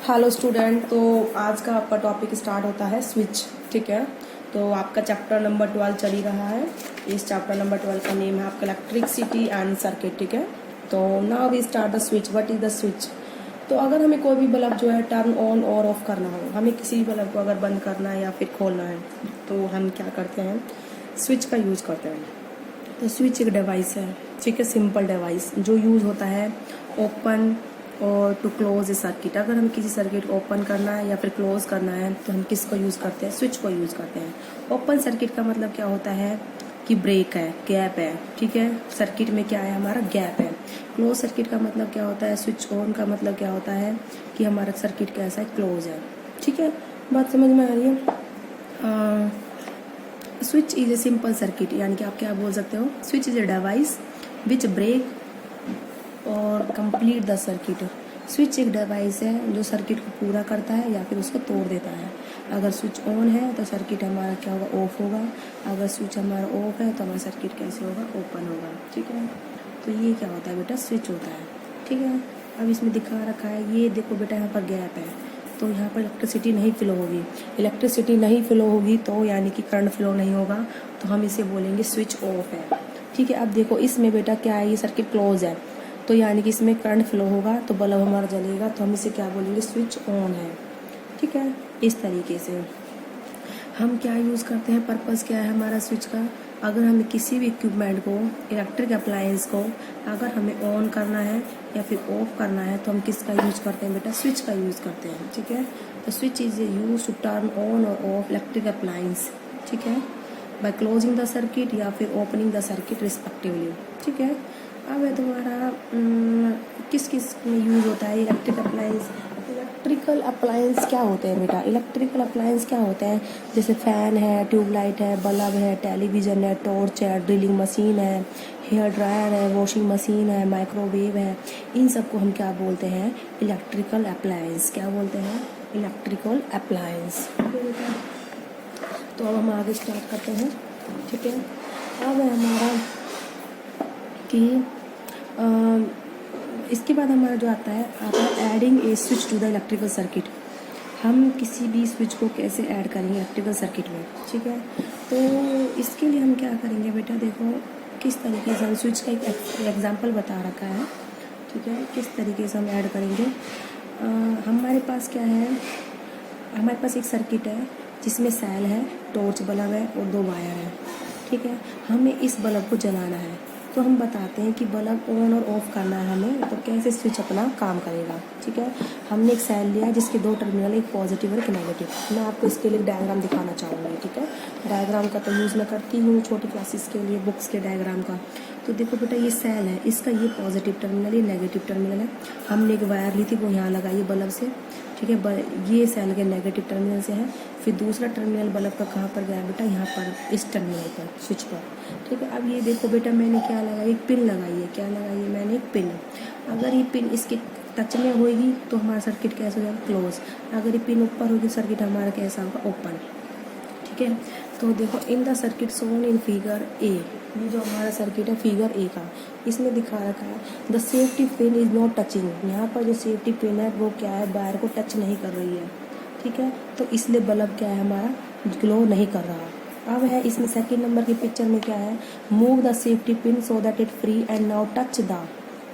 Hello student. तो आज का आपका टॉपिक स्टार्ट होता है स्विच। ठीक है, तो आपका चैप्टर नंबर 12 चल ही रहा है। इस चैप्टर नंबर 12 का नेम है आपका इलेक्ट्रिसिटी एंड सर्किट। ठीक है, तो now we start the switch. What is the switch? तो अगर हमें कोई भी बल्ब जो है टर्न ऑन और ऑफ करना हो, हमें किसी भी बल्ब को अगर बंद करना है या फिर खोलना है, तो हम क्या करते हैं? स्विच का यूज़ करते हैं। तो स्विच एक डिवाइस है, ठीक है, सिंपल डिवाइस जो यूज़ होता है ओपन और टू क्लोज ए सर्किट। अगर हमें किसी सर्किट को ओपन करना है या फिर क्लोज करना है तो हम किसको यूज़ करते हैं? स्विच को यूज़ करते हैं। ओपन सर्किट का मतलब क्या होता है कि ब्रेक है, गैप है। ठीक है, सर्किट में क्या है? हमारा गैप है। क्लोज सर्किट का मतलब क्या होता है? स्विच ऑन का मतलब क्या होता है कि हमारा सर्किट कैसा है? क्लोज है। ठीक है, बात समझ में आ रही है? Switch is a simple circuit, यानी कि आप क्या बोल सकते हो? Switch is a device which break और कंप्लीट द सर्किट। स्विच एक डिवाइस है जो सर्किट को पूरा करता है या फिर उसको तोड़ देता है। अगर स्विच ऑन है तो सर्किट हमारा क्या होगा? ऑफ होगा। अगर स्विच हमारा ऑफ है तो हमारा सर्किट कैसे होगा? ओपन होगा। ठीक है, तो ये क्या होता है बेटा? स्विच होता है। ठीक है, अब इसमें दिखा रखा है, ये देखो बेटा, यहाँ पर गैप है तो यहाँ पर इलेक्ट्रिसिटी नहीं फ्लो होगी। इलेक्ट्रिसिटी नहीं फ्लो होगी तो यानी कि करंट फ्लो नहीं होगा, तो हम इसे बोलेंगे स्विच ऑफ है। ठीक है, अब देखो इसमें बेटा क्या है? ये सर्किट क्लोज है तो यानी कि इसमें करंट फ्लो होगा तो बल्ब हमारा जलेगा, तो हम इसे क्या बोलेंगे? स्विच ऑन है। ठीक है, इस तरीके से हम क्या यूज़ करते हैं? पर्पज़ क्या है हमारा स्विच का? अगर हमें किसी भी इक्विपमेंट को, इलेक्ट्रिक अप्लायंस को अगर हमें ऑन करना है या फिर ऑफ करना है तो हम किसका यूज़ करते हैं बेटा? स्विच का यूज़ करते हैं। ठीक है, तो switch is use to turn on और ऑफ इलेक्ट्रिक अप्लायंस। ठीक है, बाय क्लोजिंग द सर्किट या फिर ओपनिंग द सर्किट रिस्पेक्टिवली। ठीक है, अब है तुम्हारा किस किस में यूज़ होता है इलेक्ट्रिक अप्लायंस? इलेक्ट्रिकल अप्लायंस क्या होते हैं बेटा? इलेक्ट्रिकल अप्लायंस क्या होते हैं? जैसे फ़ैन है, ट्यूबलाइट है, बल्ब है, टेलीविज़न है, टॉर्च है, ड्रिलिंग मशीन है, हेयर ड्रायर है, वॉशिंग मशीन है, माइक्रोवेव है। इन सबको हम क्या बोलते हैं? Electrical appliance. क्या बोलते हैं? Electrical appliance. तो अब हम आगे स्टार्ट करते हैं। ठीक है, अब है हमारा कि इसके बाद हमारा जो आता है adding a switch to the electrical circuit. हम किसी भी स्विच को कैसे ऐड करेंगे इलेक्ट्रिकल सर्किट में? ठीक है, तो इसके लिए हम क्या करेंगे बेटा? देखो किस तरीके से हम स्विच का एक एग्जांपल बता रखा है। ठीक है, किस तरीके से हम ऐड करेंगे? हमारे पास क्या है? हमारे पास एक सर्किट है जिसमें सेल है, टॉर्च बल्ब है और 2 वायर है। ठीक है, हमें इस बल्ब को जलाना है तो हम बताते हैं कि बल्ब ऑन और ऑफ करना है हमें, तो कैसे स्विच अपना काम करेगा। ठीक है, हमने एक सेल लिया है जिसके 2 टर्मिनल, एक पॉजिटिव और एक नेगेटिव। मैं आपको इसके लिए डायग्राम दिखाना चाहूँगी। ठीक है, डायग्राम का तो यूज़ मैं करती हूँ छोटी क्लासेस के लिए, बुक्स के डायग्राम का। तो देखो बेटा, ये सेल है, इसका ये पॉजिटिव टर्मिनल, ये नेगेटिव टर्मिनल है। हमने एक वायर ली थी, वो यहाँ लगाई है बल्ब से। ठीक है, ये सेल के नेगेटिव टर्मिनल से है। फिर दूसरा टर्मिनल बल्ब का कहाँ पर गया बेटा? यहाँ पर, इस टर्मिनल पर, स्विच पर। ठीक है, अब ये देखो बेटा, मैंने क्या लगाई? एक पिन लगाई है। क्या लगाई है मैंने? एक पिन। अगर ये पिन इसके टच में होगी तो हमारा सर्किट कैसा हो जाएगा? क्लोज। अगर ये पिन ऊपर होगी सर्किट हमारा कैसा होगा? ओपन। ठीक है, तो देखो in the circuit shown in figure A, ये जो हमारा सर्किट है फिगर ए का, इसमें दिखा रखा है the safety pin is not touching. यहाँ पर जो सेफ्टी पिन है वो क्या है? वायर को टच नहीं कर रही है। ठीक है, तो इसलिए बल्ब क्या है हमारा? ग्लो नहीं कर रहा। अब है इसमें सेकंड नंबर की पिक्चर में क्या है? Move the safety pin so that it free and now touch the,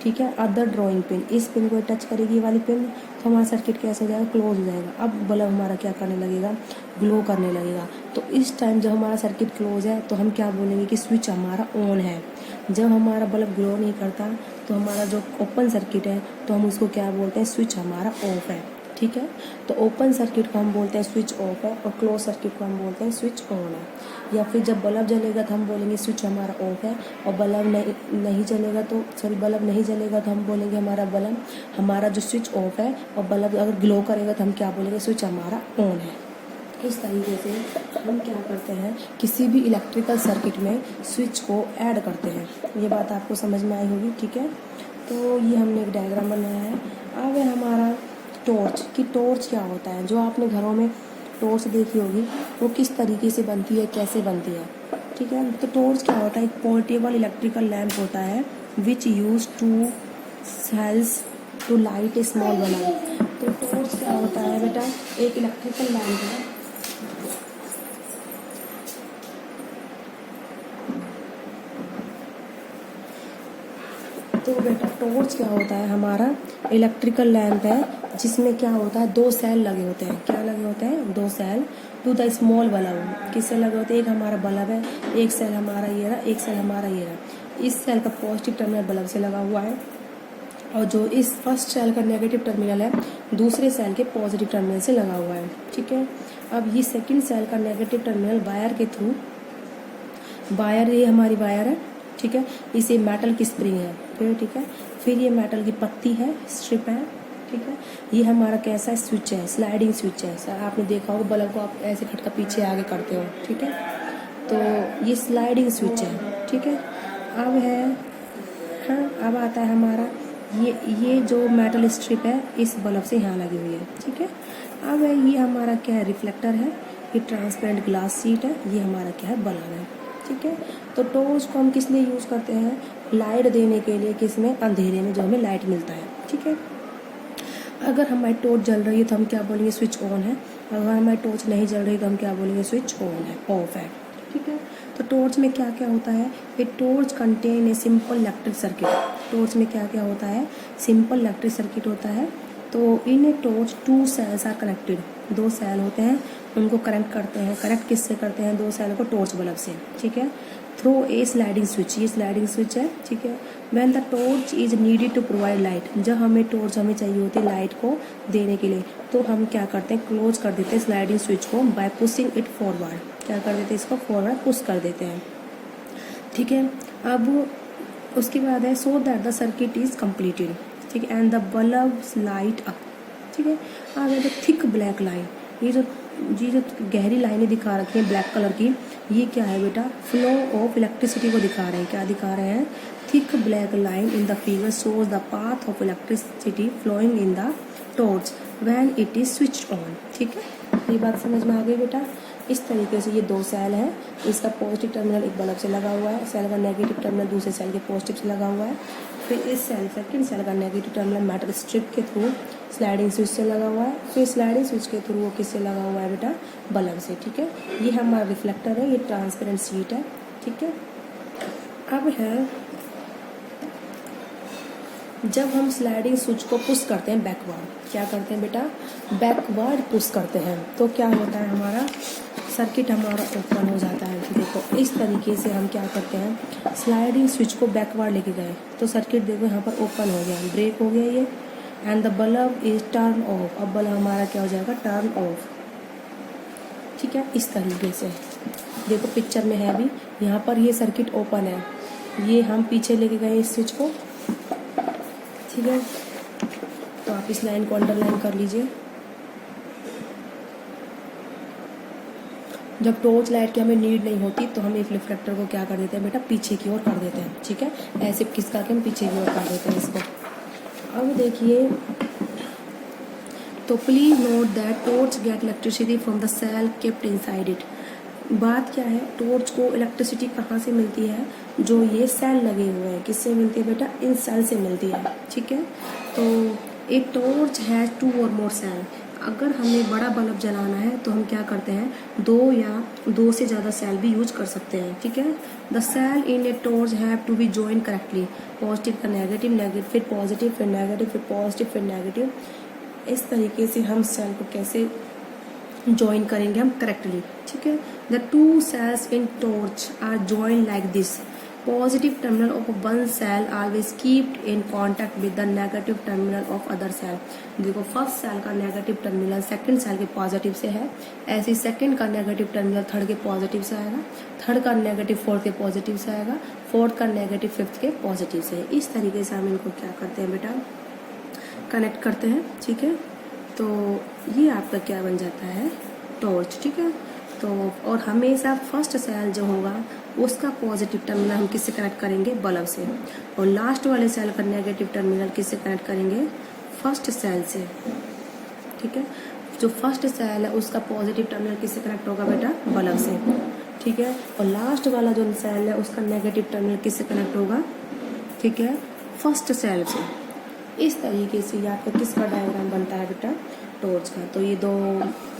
ठीक है, अदर ड्राइंग पिन। इस पिन को टच करेगी ये वाली पिन तो हमारा सर्किट कैसे हो जाएगा? क्लोज हो जाएगा। अब बल्ब हमारा क्या करने लगेगा? ग्लो करने लगेगा। तो इस टाइम जब हमारा सर्किट क्लोज है तो हम क्या बोलेंगे कि स्विच हमारा ऑन है। जब हमारा बल्ब ग्लो नहीं करता तो हमारा जो ओपन सर्किट है तो हम उसको क्या बोलते हैं? स्विच हमारा ऑफ है। ठीक है, तो ओपन सर्किट को हम बोलते हैं स्विच ऑफ है और क्लोज सर्किट को हम बोलते हैं स्विच ऑन है। या फिर जब बल्ब जलेगा तो हम बोलेंगे स्विच हमारा ऑफ है, और बल्ब नहीं जलेगा तो बल्ब नहीं जलेगा तो हम बोलेंगे हमारा जो स्विच ऑफ है, और बल्ब अगर ग्लो करेगा तो हम क्या बोलेंगे? स्विच हमारा ऑन है। इस तरीके से हम क्या करते हैं? किसी भी इलेक्ट्रिकल सर्किट में स्विच को ऐड करते हैं। ये बात आपको समझ में आई होगी। ठीक है, तो ये हमने एक डायग्राम बनाया है। अब है हमारा टॉर्च। कि टॉर्च क्या होता है? जो आपने घरों में टॉर्च देखी होगी वो किस तरीके से बनती है, कैसे बनती है? ठीक है, तो टॉर्च क्या होता है? एक पोर्टेबल इलेक्ट्रिकल लैम्प होता है which use to cells to light a small bulb. तो टॉर्च क्या होता एक इलेक्ट्रिकल लैंप है, तो बेटा टॉर्च क्या होता है, हमारा इलेक्ट्रिकल लैंप है जिसमें क्या होता है, दो सेल लगे होते हैं। क्या लगे होते हैं? दो cell to the small bulb. किससे लगे होते हैं? एक हमारा बल्ब है, एक सेल हमारा ये रहा, एक सेल हमारा ये रहा। इस सेल का पॉजिटिव टर्मिनल बल्ब से लगा हुआ है और जो इस फर्स्ट सेल का नेगेटिव टर्मिनल है दूसरे सेल के पॉजिटिव टर्मिनल से लगा हुआ है। ठीक है, अब ये सेकंड सेल का नेगेटिव टर्मिनल वायर के थ्रू, वायर ये हमारी वायर है, ठीक है, इसे मेटल की स्प्रिंग है, ठीक है, फिर ये मेटल की पत्ती है, स्ट्रिप है, ठीक है, ये हमारा कैसा स्विच है, स्लाइडिंग स्विच है। सर आपने देखा होगा बल्ब को आप ऐसे खटका पीछे आगे करते हो, ठीक है, तो ये स्लाइडिंग स्विच है। ठीक है, अब है, हाँ अब आता है हमारा ये जो मेटल स्ट्रिप है इस बल्ब से यहाँ लगी हुई है। ठीक है, अब है ये हमारा क्या है, रिफ्लेक्टर है, ये ट्रांसपेरेंट ग्लास शीट है, ये हमारा क्या है, बल्ब है। ठीक है, तो टॉर्च को हम किस लिए यूज़ करते हैं? लाइट देने के लिए, किसमें? अंधेरे में जो हमें लाइट मिलता है। ठीक है, अगर हमारी टॉर्च जल रही है तो हम क्या बोलेंगे? स्विच ऑन है। अगर हमारी टॉर्च नहीं जल रही तो हम क्या बोलेंगे? स्विच ऑन है, ऑफ है। ठीक है, तो टॉर्च में क्या क्या होता है? A torch contain a simple electric circuit. Torch में क्या क्या होता है? सिंपल इलेक्ट्रिक सर्किट होता है। तो in a torch two cells are connected, दो सेल होते हैं, उनको कनेक्ट करते हैं। कनेक्ट किससे करते हैं? दो सेल को टॉर्च बल्ब से। ठीक है, थ्रू ए स्लाइडिंग स्विच, ये स्लाइडिंग स्विच है। ठीक है, when the torch is needed to provide light, जब हमें टॉर्च हमें चाहिए होती है लाइट को देने के लिए, तो हम क्या करते हैं? क्लोज कर देते हैं स्लाइडिंग स्विच को बाय पुशिंग इट फॉरवर्ड। क्या कर देते हैं? इसको फॉरवर्ड पुश कर देते हैं। ठीक है, अब उसके बाद है so that the circuit is completed. ठीक है, and the bulb light up. ठीक है, अब है थिक ब्लैक लाइन, ये जो गहरी लाइनें दिखा रखी हैं ब्लैक कलर की, ये क्या है बेटा? फ्लो ऑफ इलेक्ट्रिसिटी को दिखा रहे हैं। क्या दिखा रहे हैं? Thick black line in the figure shows the path of electricity flowing in the torch when it is switched on. ठीक है, ये बात समझ में आ गई बेटा? इस तरीके से ये दो सेल हैं, इसका पॉजिटिव टर्मिनल एक बल्ब से लगा हुआ है, सेल का नेगेटिव टर्मिनल दूसरे सेल के पॉजिटिव से लगा हुआ है। फिर इस सेकंड सेल का नेगेटिव टर्मिनल मेटल स्ट्रिप के थ्रू स्लाइडिंग स्विच से लगा हुआ है। फिर स्लाइडिंग स्विच के थ्रू वो किससे लगा हुआ है बेटा? बल्ब से। ठीक है, ये हमारा रिफ्लेक्टर है, ये ट्रांसपेरेंट शीट है। ठीक है, अब है जब हम स्लाइडिंग स्विच को पुश करते हैं बैकवर्ड, क्या करते हैं बेटा? बैकवर्ड पुश करते हैं, तो क्या होता है? हमारा सर्किट हमारा ओपन हो जाता है। देखो इस तरीके से हम क्या करते हैं? स्लाइडिंग स्विच को बैकवर्ड लेके गए तो सर्किट देखो यहाँ पर ओपन हो गया, ब्रेक हो गया ये, and the bulb is turn off. अब बल्ब हमारा क्या हो जाएगा? Turn off. ठीक है, इस तरीके से देखो पिक्चर में है अभी, यहाँ पर ये सर्किट ओपन है, ये हम पीछे लेके गए इस स्विच को। ठीक है, तो आप इस लाइन को अंडरलाइन कर लीजिए। जब टॉर्च लाइट की हमें नीड नहीं होती तो हम एक रिफ्लेक्टर को क्या कर देते हैं बेटा? पीछे की ओर कर देते हैं। ठीक है, ऐसे खिसका के हम पीछे की ओर कर देते हैं इसको। अब देखिए, तो please note that torch get electricity from the cell kept inside it. बात क्या है? टॉर्च को इलेक्ट्रिसिटी कहाँ से मिलती है? जो ये सेल लगे हुए हैं, किससे मिलती है बेटा? इन सेल से मिलती है। ठीक है, तो एक टॉर्च है टू और मोर सेल। अगर हमें बड़ा बल्ब जलाना है तो हम क्या करते हैं? दो या दो से ज़्यादा सेल भी यूज कर सकते हैं। ठीक है, the cell in a torch have to be join correctly. Positive का नेगेटिव, नेगेटिव फिर पॉजिटिव, फिर नेगेटिव, फिर पॉजिटिव, फिर नेगेटिव। इस तरीके से हम सेल को कैसे ज्वाइन करेंगे? हम करेक्टली। ठीक है, the two cells in torch are join like this. Positive terminal of one cell always kept in contact with the negative terminal of other cell. देखो फर्स्ट सेल का नेगेटिव टर्मिनल सेकंड सेल के positive से है, ऐसे second का negative terminal third के positive से आएगा, थर्ड का नेगेटिव फोर्थ के पॉजिटिव से आएगा, फोर्थ का नेगेटिव फिफ्थ के पॉजिटिव से। इस तरीके से हम इनको क्या करते हैं बेटा? कनेक्ट करते हैं। ठीक है, तो ये आपका क्या बन जाता है? टॉर्च। ठीक है, तो और हमेशा फर्स्ट सेल जो होगा उसका पॉजिटिव टर्मिनल हम किससे कनेक्ट करेंगे? बल्ब से, और लास्ट वाले सेल का नेगेटिव टर्मिनल किससे कनेक्ट करेंगे? फर्स्ट सेल से। ठीक है, जो फर्स्ट सेल है उसका पॉजिटिव टर्मिनल किससे कनेक्ट होगा बेटा? बल्ब से। ठीक है, और लास्ट वाला जो सेल है उसका नेगेटिव टर्मिनल किससे कनेक्ट होगा? ठीक है, फर्स्ट सेल से। इस तरीके से आपका किसका डायग्राम बनता है बेटा? टॉर्च का। तो ये 2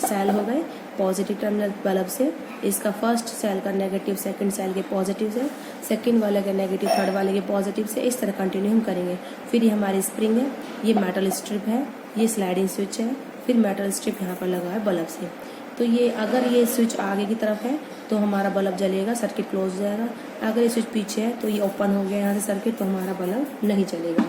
सेल हो गए पॉजिटिव टर्मिनल बल्ब से। इसका फर्स्ट सेल का नेगेटिव, सेकंड सेल के पॉजिटिव से, सेकंड वाले के नेगेटिव, थर्ड वाले के पॉजिटिव से। इस तरह कंटिन्यू हम करेंगे। फिर ये हमारी स्प्रिंग है, ये मेटल स्ट्रिप है, ये स्लाइडिंग स्विच है, फिर मेटल स्ट्रिप यहाँ पर लगा है बल्ब से। तो ये अगर ये स्विच आगे की तरफ है तो हमारा बल्ब जलेगा, सर्किट क्लोज हो जाएगा। अगर ये स्विच पीछे है तो ये ओपन हो गया यहाँ से सर्किट, तो हमारा बल्ब नहीं चलेगा।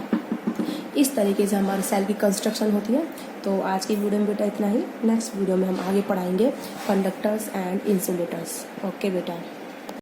इस तरीके से हमारे सेल की कंस्ट्रक्शन होती है। तो आज की वीडियो में बेटा इतना ही। नेक्स्ट वीडियो में हम आगे पढ़ाएंगे कंडक्टर्स एंड इंसुलेटर्स। ओके बेटा।